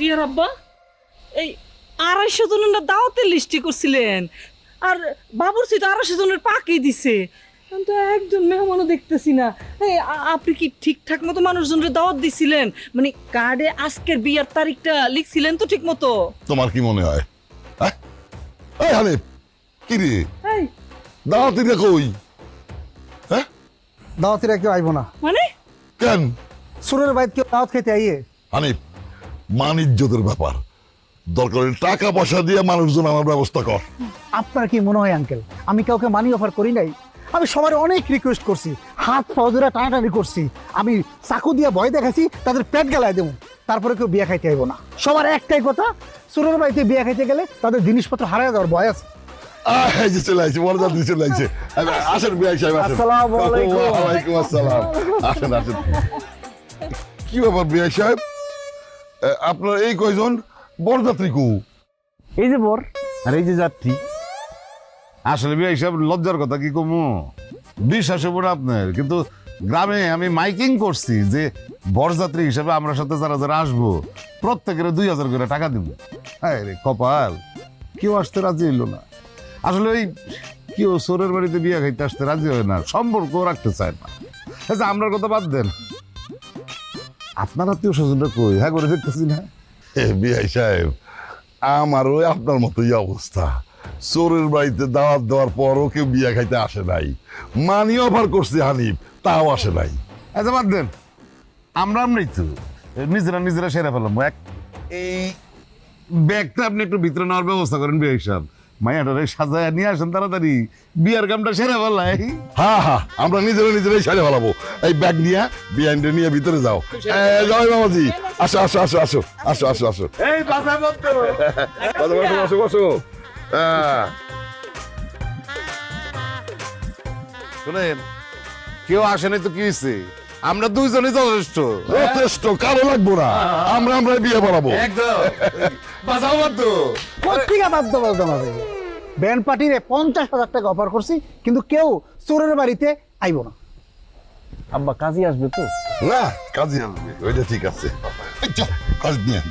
রিয়ার আব্বা এই 250 জনের দাওয়াতের লিস্টি করছিলেন, আর বাবুরচি তো 250 জনের পাকই দিছে, আমি তো একজন মেহমানও দেখতেছি না। এই আপনি কি ঠিকঠাক মতো মানুষজনের দাওয়াত দিছিলেন? মানে কার্ডে আজকের বিয়ার তারিখটা লিখছিলেন তো ঠিক মতো? তোমার কি মনে হয়? এই হানিফ, কি রে এই দাওয়াতিরা কই? হ্যাঁ, দাওয়াতিরা কেউ আইব না। মানে কেন? সুরের বাইত কেউ দাওয়াত খেতে আইয়ে? হানিফ, মান ইজ্জতের ব্যাপার, দরকার হলে টাকা পয়সা দিয়ে মানুষজন আমার ব্যবস্থা কর। আপনার কি মনে হয় আঙ্কেল আমি কাউকে মানি অফার করি নাই? আমি সবার অনেক রিকোয়েস্ট করছি, হাত পাও ধরে টানাটানি করছি, আমি চাকু দিয়ে ভয় দেখাচ্ছি তাদের পেট গেলায় দেবো, তারপরে কেউ বিয়ে খাইতে আইব না। সবার একটাই কথা, সুরের বাড়িতে বিয়ে খাইতে গেলে তাদের জিনিসপত্র হারায় যাওয়ার ভয় আছে। এই যে চলে আসছে, বড় যাত্রী চলে আসছে। আসেন বিআই সাহেব, আসেন। আসসালামু আলাইকুম। ওয়ালাইকুম আসসালাম। আসেন আসেন। কি ব্যাপার বিআই সাহেব, আপনার এই কয়জন বরযাত্রী কো? এই যে বর আর এই যে যাত্রী। আসলে বিয়ে হিসাব লজ্জার কথা কি কমু, বিশ্বাসে পড়ে আপনার, কিন্তু গ্রামে আমি মাইকিং করছি যে বরযাত্রী হিসাবে আমরা সাথে যারা যারা আসবো প্রত্যেকের 2000 করে টাকা দিব। হ্যাঁ রে কপাল, কেউ আসতে রাজি হইল না। আসলে ওই কেউ সোরের বাড়িতে বিয়ে খাইতে আসতে রাজি হয় না, সম্পর্ক রাখতে চায় না। আচ্ছা আমরার কথা বাদ দেন, আপনার আত্মীয় স্বজনটা কই? হ্যাঁ করে দেখতেছি না। বিআই সাহেব, আমারও আপনার মতোই অবস্থা। চোরের বাড়িতে দাওয়াত দেওয়ার পরও কেউ বিয়ে খাইতে আসে নাই। মানি অফার করছে হানিফ, তাও আসে নাই। আচ্ছা বাদ দেন, আমরাই তো নিজেরা সেরে ফেলাম। এই ব্যাগটা আপনি একটু ভিতরে নেওয়ার ব্যবস্থা করেন বিয়ে হিসাব, মাইয়াটারে সাজায় নিয়ে আসেন তাড়াতাড়ি, বিয়ার কামটা সেরে ফেলাই। হ্যাঁ হ্যাঁ, আমরা নিজেরাই সারে ফেলাবো। এই ব্যাগ নিয়ে বিআইনটা নিয়ে ভিতরে যাও। যাও বাবাজি, আসো আসো আসো আসো আসো আসো আসো। এই বাসায় বসো বসো বসো বসো। শুনেন, কেউ আসেনি তো কি হয়েছে, আমরা দুইজনই যথেষ্ট। যথেষ্ট, কারো লাগবো না, আমরা বিয়ে বাড়াবো। একদম বাসাও বাধ্য। পত্রিকা বাধ্য বলতে হবে। ব্যান্ড পার্টিরে 50,000 টাকা অফার করছি, কিন্তু কেউ চোরের বাড়িতে আইব না। আব্বা কাজী আসবে তো? না, কাজে আসবে, ওইটা ঠিক আছে। কাজ নিয়ে